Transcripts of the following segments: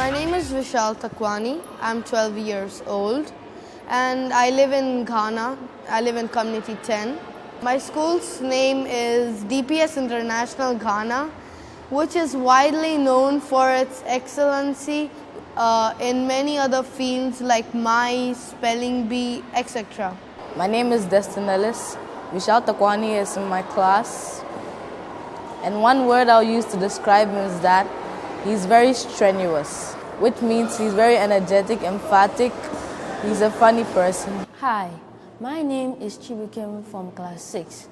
My name is Vishal. I'm 12 years old and I live in Ghana. I live in Community 10. My school's name is DPS International Ghana, which is widely known for its excellency in many other fields like MICE, spelling bee, etc. My name is Destin Ellis. Vishal Takwani is in my class. And one word I'll use to describe him is that he's very strenuous, which means he's very energetic, emphatic. He's a funny person. Hi, my name is Chibukem from class 6.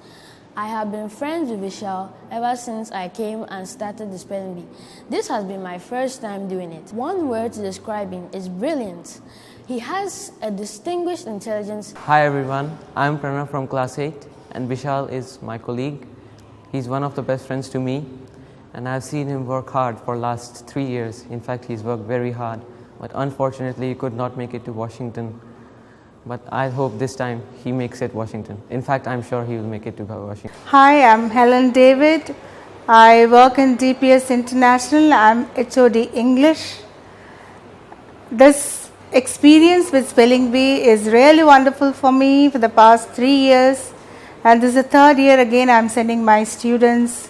I have been friends with Vishal ever since I came and started the spelling bee. This has been my first time doing it. One word to describe him is brilliant. He has a distinguished intelligence. Hi everyone, I'm Pranav from class 8 and Vishal is my colleague. He's one of the best friends to me and I've seen him work hard for last 3 years. In fact, he's worked very hard, but unfortunately he could not make it to Washington. But I hope this time he makes it Washington. In fact, I'm sure he will make it to Washington. Hi, I'm Helen David. I work in DPS International. I'm HOD English. This experience with spelling bee is really wonderful for me for the past 3 years. And this is the third year again I'm sending my students.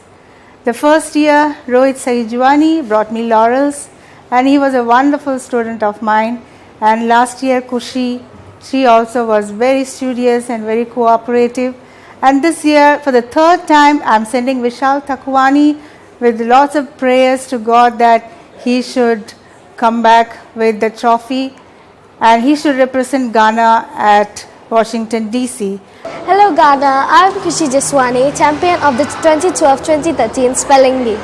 The first year, Rohit Sahijuani brought me laurels and he was a wonderful student of mine. And last year, Kushi, she also was very studious and very cooperative. And this year, for the third time, I'm sending Vishal Takwani with lots of prayers to God that he should come back with the trophy and he should represent Ghana at Washington, D.C. Hello Ghana, I'm Kushi Jeswani, champion of the 2012-2013 Spelling Bee.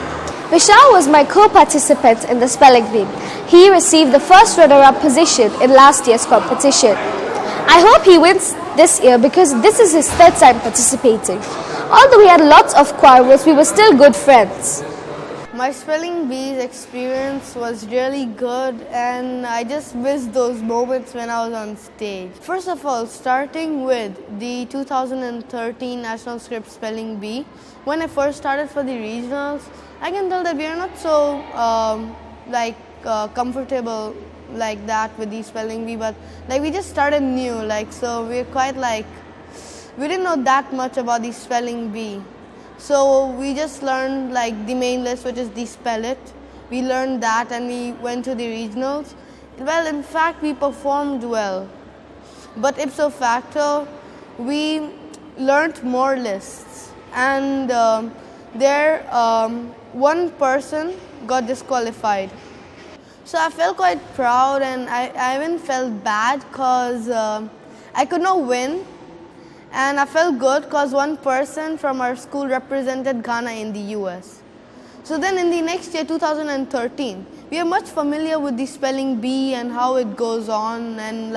Vishal was my co-participant in the Spelling Bee. He received the first runner-up position in last year's competition. I hope he wins this year because this is his third time participating. Although we had lots of quarrels, we were still good friends. My spelling bee's experience was really good and I just missed those moments when I was on stage. First of all, starting with the 2013 National Script Spelling Bee, when I first started for the regionals, I can tell that we are not so comfortable like that with the spelling bee, but we just started new, so we're quite we didn't know that much about the spelling bee. So we just learned the main list, which is the spell it. We learned that and we went to the regionals. Well, in fact, we performed well. But ipso facto, we learned more lists. And one person got disqualified. So I felt quite proud and I even felt bad because I could not win. And I felt good because one person from our school represented Ghana in the US. So then in the next year, 2013, we are much familiar with the spelling bee and how it goes on. And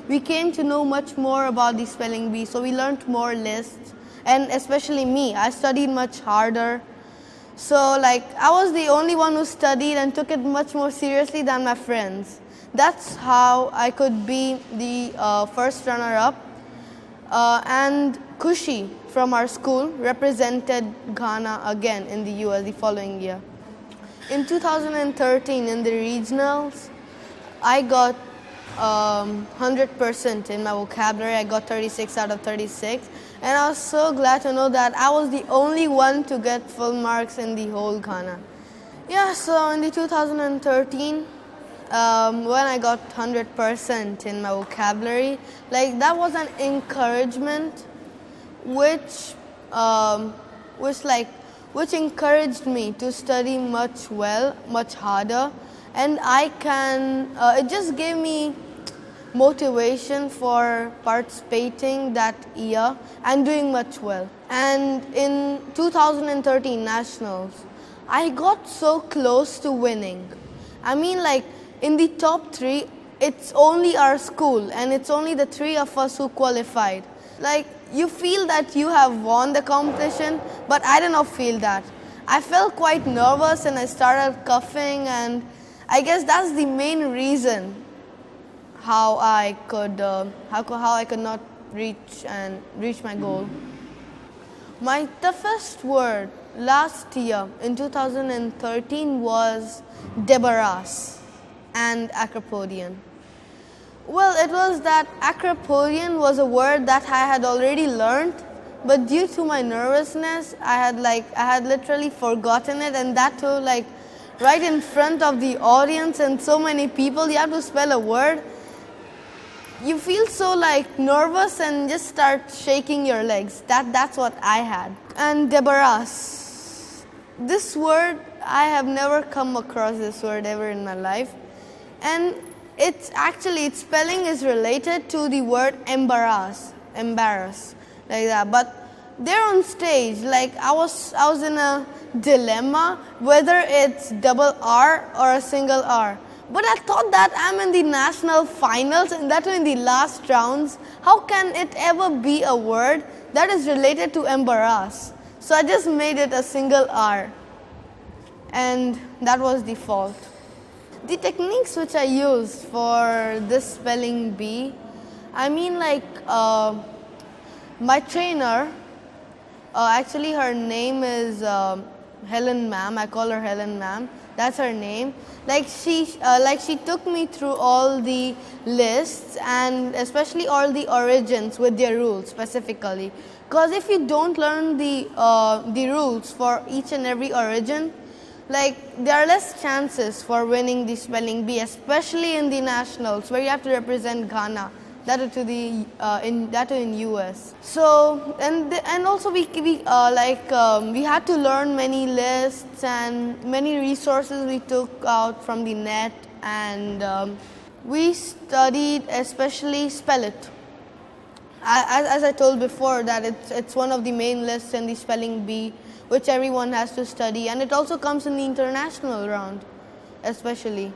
we came to know much more about the spelling bee. So we learned more lists. And especially me, I studied much harder. So I was the only one who studied and took it much more seriously than my friends. That's how I could be the first runner-up. And Kushi from our school represented Ghana again in the US the following year. In 2013 in the regionals, I got 100% in my vocabulary. I got 36 out of 36 and I was so glad to know that I was the only one to get full marks in the whole Ghana. Yeah, so in the 2013, when I got 100% in my vocabulary, that was an encouragement which encouraged me to study much harder, and it just gave me motivation for participating that year and doing much well. And in 2013 nationals, I got so close to winning. I mean, in the top 3, it's only our school and it's only the 3 of us who qualified. You feel that you have won the competition, but I did not feel that. I felt quite nervous and I started coughing, and I guess that's the main reason how I could not reach my goal. My toughest word last year in 2013 was Debarras. and acropodion. Well, it was that acropodion was a word that I had already learned, but due to my nervousness, I had literally forgotten it, and that too right in front of the audience and so many people. You have to spell a word. You feel so nervous and just start shaking your legs. That's what I had. And debarras. This word, I have never come across this word ever in my life. And its spelling is related to the word embarrass, like that. But there on stage, I was in a dilemma whether it's double R or a single R. But I thought that I'm in the national finals and that in the last rounds. How can it ever be a word that is related to embarrass? So I just made it a single R. And that was the fault. The techniques which I used for this spelling bee, my trainer, actually her name is Helen ma'am. I call her Helen ma'am. That's her name. She took me through all the lists and especially all the origins with their rules specifically. Because if you don't learn the rules for each and every origin, there are less chances for winning the spelling bee, especially in the nationals where you have to represent Ghana. That to the in US. So and also we had to learn many lists and many resources we took out from the net, and we studied especially spell it. As I told before, that it's one of the main lists in the spelling bee, which everyone has to study, and it also comes in the international round, especially.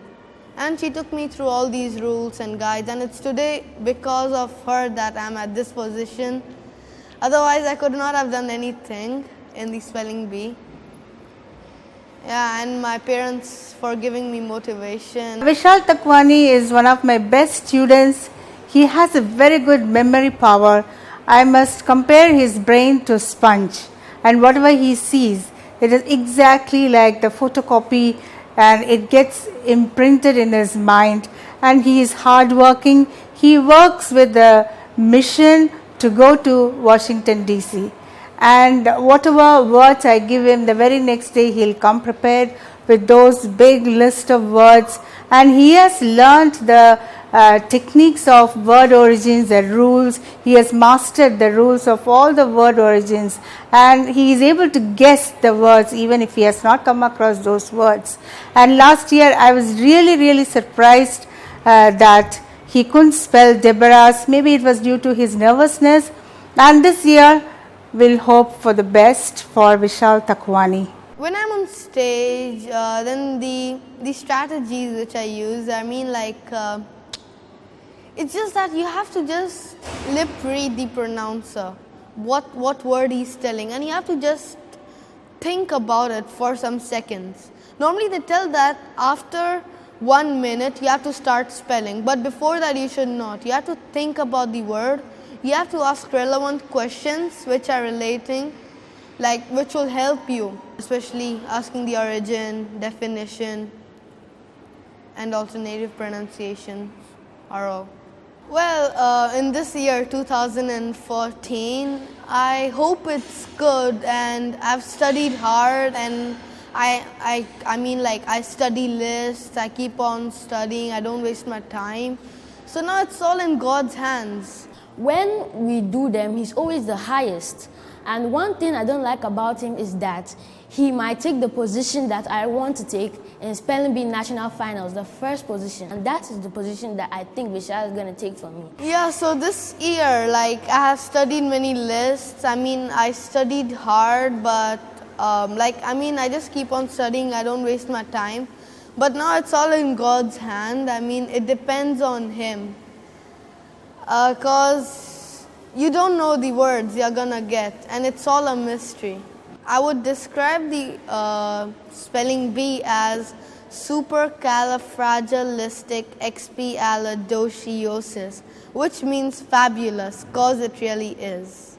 And she took me through all these rules and guides, and it's today because of her that I'm at this position. Otherwise, I could not have done anything in the spelling bee. Yeah, and my parents for giving me motivation. Vishal Takwani is one of my best students. He has a very good memory power. I must compare his brain to a sponge, and whatever he sees, it is exactly like the photocopy, and it gets imprinted in his mind. And he is hardworking. He works with the mission to go to Washington DC, and whatever words I give him, the very next day he'll come prepared with those big list of words, and he has learnt the techniques of word origins, the rules. He has mastered the rules of all the word origins, and he is able to guess the words even if he has not come across those words. And last year I was really surprised that he couldn't spell debarras. Maybe it was due to his nervousness, and this year we'll hope for the best for Vishal Takwani. When I'm on stage, then the strategies which I use, it's just that you have to just lip read the pronouncer, what word he's telling, and you have to just think about it for some seconds. Normally they tell that after 1 minute you have to start spelling, but before that you should not. You have to think about the word. You have to ask relevant questions which are relating, which will help you, especially asking the origin, definition, and alternative pronunciation are all. Well, in this year 2014, I hope it's good, and I've studied hard, and I study lists, I keep on studying, I don't waste my time. So now it's all in God's hands. When we do them, he's always the highest. And one thing I don't like about him is that he might take the position that I want to take in Spelling Bee National Finals, the first position. And that is the position that I think Vishal is going to take from me. Yeah, so this year, I have studied many lists. I studied hard, but I just keep on studying. I don't waste my time. But now it's all in God's hand. It depends on Him. Because you don't know the words you're gonna get, and it's all a mystery. I would describe the spelling bee as supercalifragilisticexpialidocious, which means fabulous, cause it really is.